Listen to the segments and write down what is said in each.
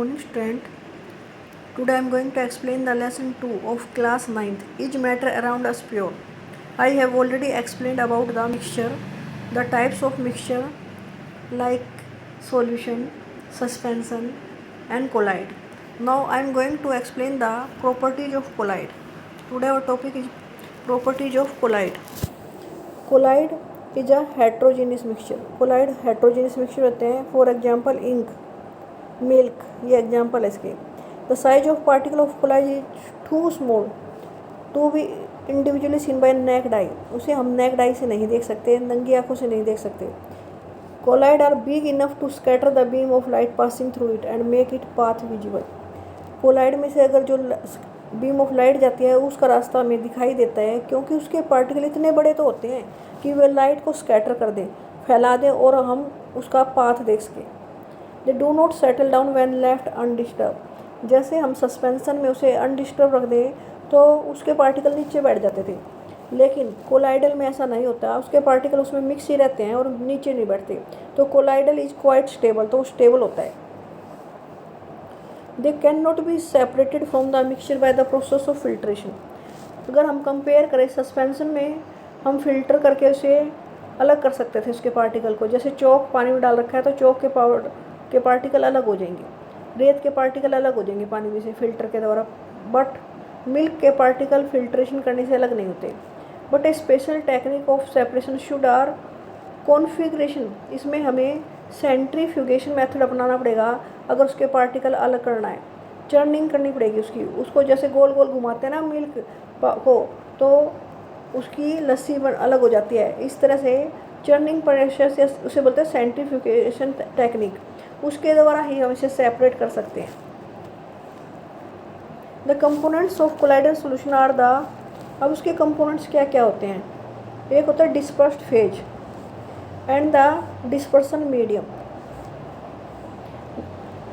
morning, student. Today I am going to explain the lesson 2 of class 9th. Is matter around us pure? I have already explained about the mixture, the types of mixture like solution, suspension and colloid. Now I am going to explain the properties of colloid. Today our topic is properties of colloid. Colloid is a heterogeneous mixture. Colloid heterogeneous mixture होते हैं. For example, ink, milk, ये example है इसके. The size of particle of colloid is too small to be individually seen by naked eye. उसे हम necked आई से नहीं देख सकते, नंगी आंखों से नहीं देख सकते. Colloid are big enough to scatter the beam of light passing through it and make it path visible. Colloid में से अगर जो बीम ऑफ लाइट जाती है उसका रास्ता हमें दिखाई देता है, क्योंकि उसके पार्टिकल इतने बड़े तो होते हैं कि वे लाइट को स्कैटर कर दें, फैला दें और हम उसका पाथ देख सकें. They do not settle down when left undisturbed. जैसे हम सस्पेंशन में उसे अनडिस्टर्ब रख दें तो उसके पार्टिकल नीचे बैठ जाते थे, लेकिन कोलाइडल में ऐसा नहीं होता. उसके पार्टिकल उसमें मिक्स ही रहते हैं और नीचे नहीं बैठते. तो कोलाइडल इज क्वाइट स्टेबल, तो स्टेबल होता है. They can not be separated from the mixture by the process of filtration. अगर हम कंपेयर करें, सस्पेंशन में हम फिल्टर करके उसे अलग कर सकते थे उसके पार्टिकल को. जैसे चौक पानी में डाल रखा है तो चौक के पार्टिकल अलग हो जाएंगे, रेत के पार्टिकल अलग हो जाएंगे पानी में से फिल्टर के द्वारा. बट मिल्क के पार्टिकल फिल्ट्रेशन करने से अलग नहीं होते. But a special technique of separation should are configuration. इसमें हमें सेंट्रीफ्यूगेशन मेथड अपनाना पड़ेगा अगर उसके पार्टिकल अलग करना है. चर्निंग करनी पड़ेगी उसको जैसे गोल गोल घुमाते हैं ना मिल्क को, तो उसकी लस्सी अलग हो जाती है. इस तरह से चर्निंग प्रोसेस से उसे बोलते हैं सेंट्रीफ्यूगेशन टेक्निक. उसके द्वारा ही हम इसे सेपरेट कर सकते हैं. The components of colloidal solution are the. अब उसके कंपोनेंट्स क्या क्या होते हैं. एक होता है dispersed phase and the dispersion medium.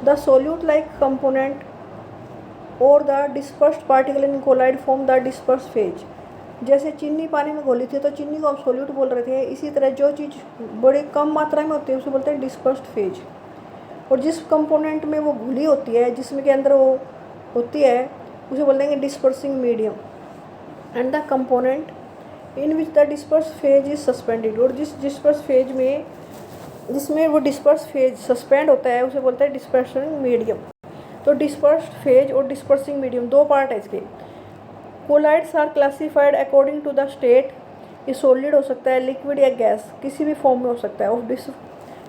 The solute like component और the dispersed particle in colloid form the dispersed phase. जैसे चीनी पानी में घोली थी तो चीनी को हम सोल्यूट बोल रहे थे. इसी तरह जो चीज़ बड़ी कम मात्रा में होती है उसे बोलते हैं डिस्पर्स्ड फेज. और जिस कंपोनेंट में वो घुली होती है, जिसमें के अंदर वो होती है, उसे बोल देंगे dispersing medium. And the component in which the disperse phase is suspended. और जिस डिस्पर्स फेज में जिसमें वो डिस्पर्स फेज सस्पेंड होता है उसे बोलते हैं डिस्पर्सिंग मीडियम. तो डिस्पर्स्ड फेज और डिस्पर्सिंग मीडियम दो पार्ट है इसके. Colloids are classified according to the state. ये सॉलिड हो सकता है, लिक्विड या गैस, किसी भी फॉर्म में हो सकता है.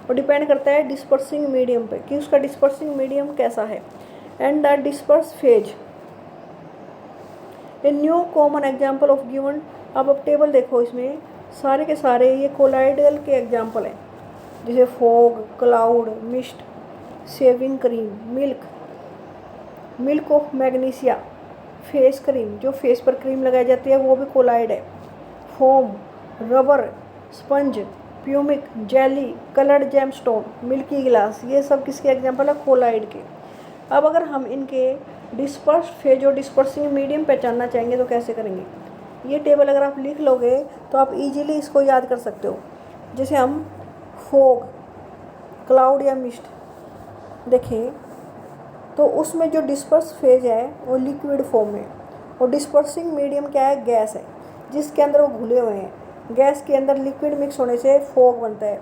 और डिपेंड करता है डिस्पर्सिंग मीडियम पे कि उसका डिस्पर्सिंग मीडियम कैसा है. And the disperse phase a new common example of given. अब टेबल देखो, इसमें सारे के सारे ये कोलाइडल के एग्जाम्पल हैं. जैसे fog, cloud, mist, shaving cream, milk of magnesia, face cream, जो फेस पर क्रीम लगाई जाती है वो भी कोलाइड है. Foam, rubber, sponge, pumice, jelly, coloured gemstone, milky glass, ये सब किसके एग्जाम्पल है. कोलाइड के. अब अगर हम इनके डिस्पर्स्ड फेज और डिस्पर्सिंग मीडियम पहचानना चाहेंगे तो कैसे करेंगे. ये टेबल अगर आप लिख लोगे तो आप इजीली इसको याद कर सकते हो. जैसे हम फोग, क्लाउड या मिस्ट देखें तो उसमें जो डिस्पर्स फेज है वो लिक्विड फॉर्म में, और डिस्पर्सिंग मीडियम क्या है, गैस है जिसके अंदर वो घुले हुए हैं. गैस के अंदर लिक्विड मिक्स होने से फॉग बनता है.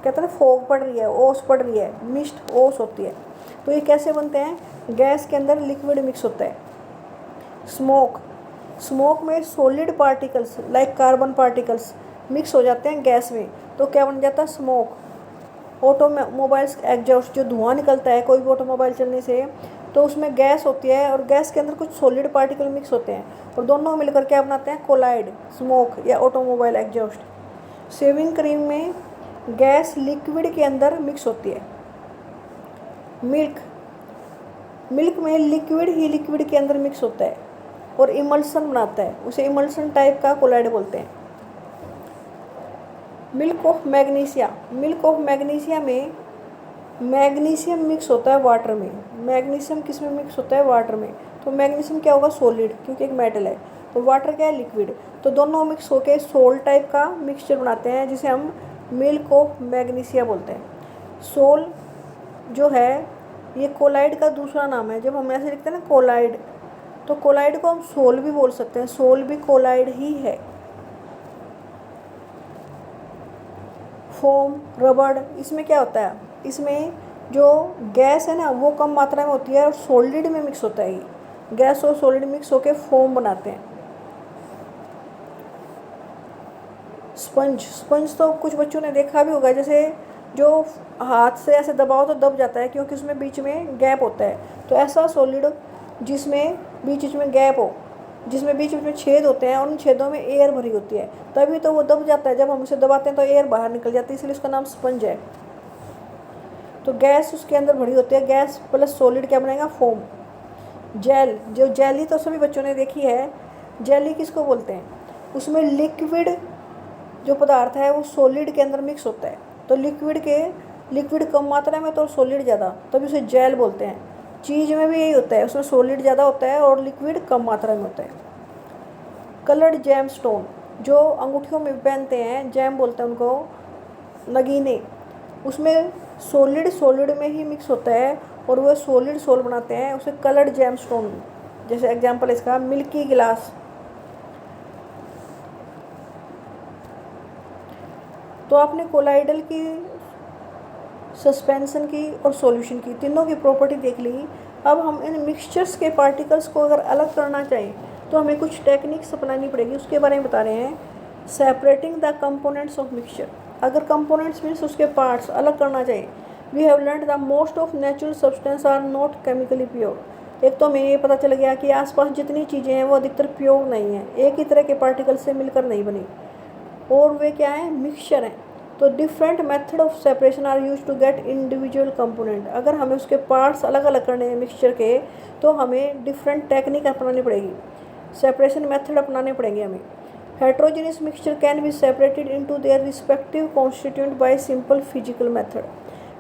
कहते हैं फॉग पड़ रही है, ओस पड़ रही है, मिस्ट ओस होती है. तो ये कैसे बनते हैं, गैस के अंदर लिक्विड मिक्स होता है. स्मोक में solid particles like carbon particles mix हो जाते हैं गैस में, तो क्या बन जाता है, स्मोक. ऑटोमोबाइल्स एग्जॉस्ट, जो धुआं निकलता है कोई भी ऑटोमोबाइल चलने से, तो उसमें गैस होती है और गैस के अंदर कुछ सॉलिड पार्टिकल मिक्स होते हैं और दोनों मिलकर क्या बनाते हैं, कोलाइड, स्मोक या ऑटोमोबाइल एग्जॉस्ट. शेविंग क्रीम में गैस लिक्विड के अंदर मिक्स होती है. मिल्क में लिक्विड ही लिक्विड के अंदर मिक्स होता है और इमल्सन बनाता है, उसे इमल्सन टाइप का कोलाइड बोलते हैं. मिल्क ऑफ मैग्नीशिया में मैग्नीशियम मिक्स होता है वाटर में. मैग्नीशियम किस में मिक्स होता है, वाटर में. तो मैग्नीशियम क्या होगा, सॉलिड, क्योंकि एक मेटल है. और वाटर क्या है, लिक्विड. तो दोनों मिक्स होकर सोल टाइप का मिक्सचर बनाते हैं जिसे हम मिल्क ऑफ मैग्नीशिया बोलते हैं. सोल जो है ये कोलाइड का दूसरा नाम है। जब हम ऐसे लिखते हैं ना कोलाइड, तो कोलाइड को हम सोल भी बोल सकते हैं, सोल भी कोलाइड ही है। फोम, रबड़, इसमें क्या होता है, इसमें जो गैस है ना वो कम मात्रा में होती है और सॉलिड में मिक्स होता है। ये गैस और सॉलिड मिक्स होकर फोम बनाते हैं। स्पंज, स्पंज तो कुछ बच्चों ने देखा भी होगा, जैसे जो हाथ से ऐसे दबाओ तो दब जाता है क्योंकि उसमें बीच में गैप होता है। तो ऐसा सॉलिड जिसमें बीच बीच में गैप हो, जिसमें बीच बीच में छेद होते हैं और उन छेदों में एयर भरी होती है, तभी तो वो दब जाता है। जब हम उसे दबाते हैं तो एयर बाहर निकल जाती है, इसलिए उसका नाम स्पंज है। तो गैस उसके अंदर भरी होती है, गैस प्लस सॉलिड क्या बनेगा, फोम। जेल, जो जेली तो सभी बच्चों ने देखी है। जेली किसको बोलते हैं, उसमें लिक्विड जो पदार्थ है वो सॉलिड के अंदर मिक्स होता है। तो लिक्विड कम मात्रा में तो सॉलिड ज़्यादा, तभी उसे जेल बोलते हैं। चीज़ में भी यही होता है, उसमें सॉलिड ज़्यादा होता है और लिक्विड कम मात्रा में होता है। कलर्ड जेम स्टोन, जो अंगूठियों में पहनते हैं, जेम बोलते हैं उनको, नगीने, उसमें सॉलिड में ही मिक्स होता है और वह सॉलिड सोल बनाते हैं, उसे कलर्ड जेम स्टोन। जैसे एग्जाम्पल इसका मिल्की गिलास। तो आपने कोलाइडल की, सस्पेंशन की और सॉल्यूशन की, तीनों की प्रॉपर्टी देख ली। अब हम इन मिक्सचर्स के पार्टिकल्स को अगर अलग करना चाहें तो हमें कुछ टेक्निक्स अपनानी पड़ेगी, उसके बारे में बता रहे हैं। Separating the components of mixture, अगर कंपोनेंट्स मीन्स उसके पार्ट्स अलग करना चाहिए। We have learn the most of natural substance are not chemically pure. एक तो हमें ये पता चल गया कि आसपास जितनी चीज़ें हैं वो अधिकतर प्योर नहीं है, एक ही तरह के पार्टिकल से मिलकर नहीं बनी, और वे क्या हैं, मिक्सचर हैं। तो different method of separation are use to get individual component. अगर हमें उसके पार्ट्स अलग अलग करने हैं मिक्सचर के, तो हमें डिफरेंट टेक्निक अपनानी पड़ेगी, सेपरेशन मेथड अपनाने पड़ेंगे हमें। Heterogeneous mixture can be separated into their respective constituent bye simple physical method.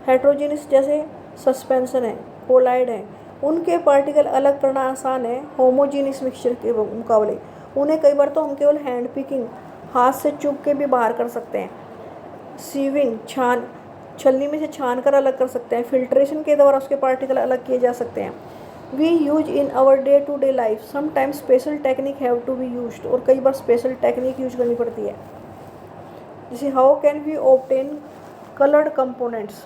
Heterogeneous जैसे सस्पेंशन है, कोलाइड है, उनके पार्टिकल अलग करना आसान है होमोजीनियस मिक्सचर के मुकाबले। उन्हें कई बार तो हम केवल हैंड पिकिंग, हाथ से चुभ के भी बाहर कर सकते हैं। सीविंग, छलनी में से छान कर अलग कर सकते हैं। फिल्ट्रेशन के द्वारा उसके पार्टिकल अलग किए जा सकते हैं। We use in our day to day life, sometimes special technique have to be used, और कई बार स्पेशल टेक्निक यूज करनी पड़ती है। जैसे how can we obtain coloured components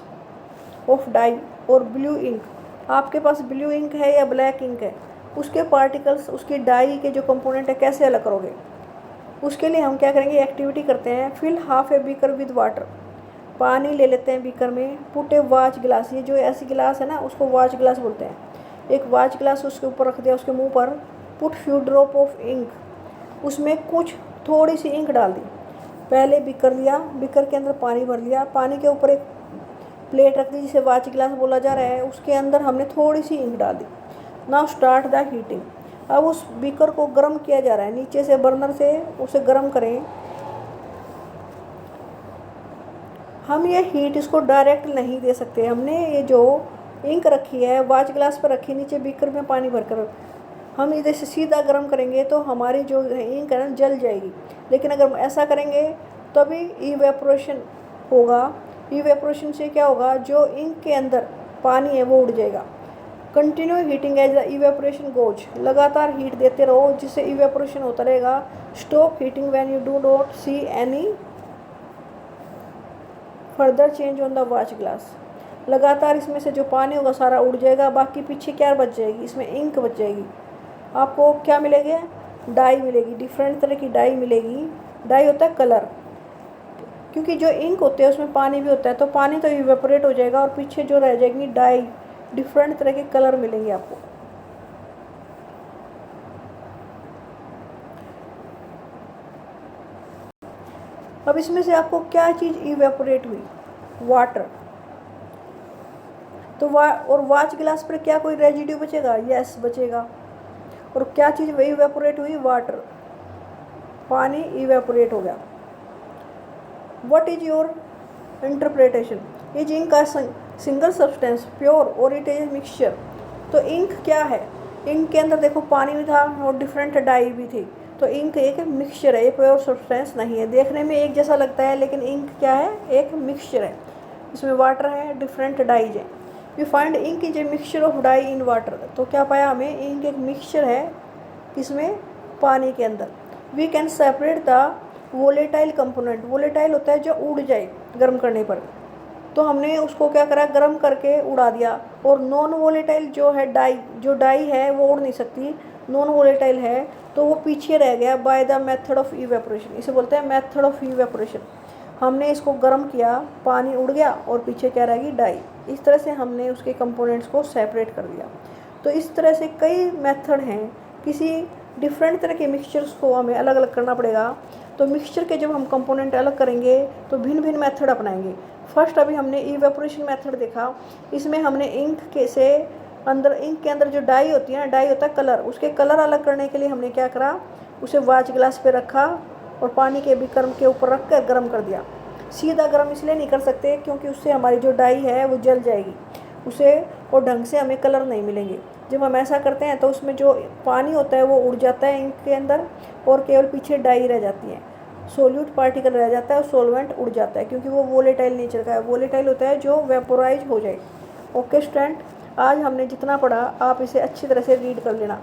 of dye और ब्लू इंक। आपके पास ब्लू इंक है या ब्लैक इंक है, उसके पार्टिकल्स, उसकी डाई के जो कंपोनेंट है कैसे अलग करोगे। उसके लिए हम क्या करेंगे, एक्टिविटी करते हैं। Fill half a beaker with water, पानी ले लेते हैं बीकर में। पुट ए वाच ग्लास, ये जो ऐसी गिलास है ना उसको वाच ग्लास बोलते हैं। एक वाच ग्लास उसके ऊपर रख दिया, उसके मुंह पर। Put few drop of ink, उसमें कुछ थोड़ी सी इंक डाल दी। पहले बीकर लिया, बीकर के अंदर पानी भर लिया, पानी के ऊपर एक प्लेट रख दी जिसे वाच ग्लास बोला जा रहा है, उसके अंदर हमने थोड़ी सी इंक डाल दी। नाउ स्टार्ट द हीटिंग, अब उस बीकर को गर्म किया जा रहा है, नीचे से बर्नर से उसे गर्म करें। हम ये हीट इसको डायरेक्ट नहीं दे सकते, हमने ये जो इंक रखी है वाच ग्लास पर रखी, नीचे बीकर में पानी भरकर हम इधर से सीधा गर्म करेंगे तो हमारी जो इंक है ना जल जाएगी। लेकिन अगर हम ऐसा करेंगे तभी इवेपोरेशन होगा। इवेपोरेशन से क्या होगा, जो इंक के अंदर पानी है वो उड़ जाएगा। Continue heating as the evaporation goes, लगातार हीट देते रहो जिससे इवेपोरेशन होता रहेगा। Stop heating when you do not see any further change on the watch glass. लगातार इसमें से जो पानी होगा सारा उड़ जाएगा, बाकी पीछे क्या बच जाएगी, इसमें इंक बच जाएगी। आपको क्या मिलेगी, डाई मिलेगी, डिफरेंट तरह की डाई मिलेगी। डाई होता है कलर, क्योंकि जो इंक होते हैं उसमें पानी भी होता है, तो पानी तो इवेपोरेट हो जाएगा और पीछे जो रह जाएगी डाई, डिफरेंट तरह के कलर मिलेंगे आपको। अब इसमें से आपको क्या चीज़ इवेपोरेट हुई, वाटर। तो और वाच ग्लास पर क्या कोई रेजिड्यू बचेगा, यस बचेगा। और क्या चीज़ वही इवेपोरेट हुई, वाटर, पानी इवेपोरेट हो गया। What is your interpretation, is ink का सिंगल सब्सटेंस प्योर और इट इज मिक्सचर। तो इंक क्या है, इंक के अंदर देखो पानी भी था और डिफरेंट डाई भी थी, तो इंक एक मिक्सचर है, ये प्योर सब्सटेंस नहीं है। देखने में एक जैसा लगता है लेकिन इंक क्या है, एक मिक्सचर है, इसमें वाटर है, डिफरेंट डाइज है। We find ink is a mixture of dye in water. तो क्या पाया हमें, इंक एक मिक्सचर है किसमें, पानी के अंदर। We can separate the volatile component, volatile होता है जो उड़ जाए गर्म करने पर, तो हमने उसको क्या करा, गर्म करके उड़ा दिया। और नॉन वोलेटाइल जो है डाई, जो डाई है वो उड़ नहीं सकती, नॉन वोलेटाइल है, तो वो पीछे रह गया by the method of evaporation, इसे बोलते हैं मेथड ऑफ इवेपोरेशन। हमने इसको गर्म किया, पानी उड़ गया और पीछे क्या रहेगी, डाई। इस तरह से हमने उसके कंपोनेंट्स को सेपरेट कर दिया। तो इस तरह से कई मेथड हैं, किसी डिफरेंट तरह के मिक्सचर्स को हमें अलग अलग करना पड़ेगा। तो मिक्सचर के जब हम कंपोनेंट अलग करेंगे तो भिन्न भिन्न मेथड अपनाएंगे। फर्स्ट अभी हमने इवेपोरेशन मेथड देखा, इसमें हमने इंक के से अंदर, इंक के अंदर जो डाई होती है ना, डाई होता है कलर, उसके कलर अलग करने के लिए हमने क्या करा, उसे वाच ग्लास पे रखा और पानी के बिक्रम के ऊपर रख कर गर्म कर दिया। सीधा गर्म इसलिए नहीं कर सकते क्योंकि उससे हमारी जो डाई है वो जल जाएगी, उसे और ढंग से हमें कलर नहीं मिलेंगे। जब हम ऐसा करते हैं तो उसमें जो पानी होता है वो उड़ जाता है इंक के अंदर और केवल पीछे डाई रह जाती है, सोल्यूट पार्टिकल रह जाता है और सोलवेंट उड़ जाता है, क्योंकि वो वोलेटाइल नेचर का है। वोलेटाइल होता है जो वेपोराइज हो जाए। ओके स्टूडेंट, आज हमने जितना पढ़ा आप इसे अच्छी तरह से रीड कर लेना।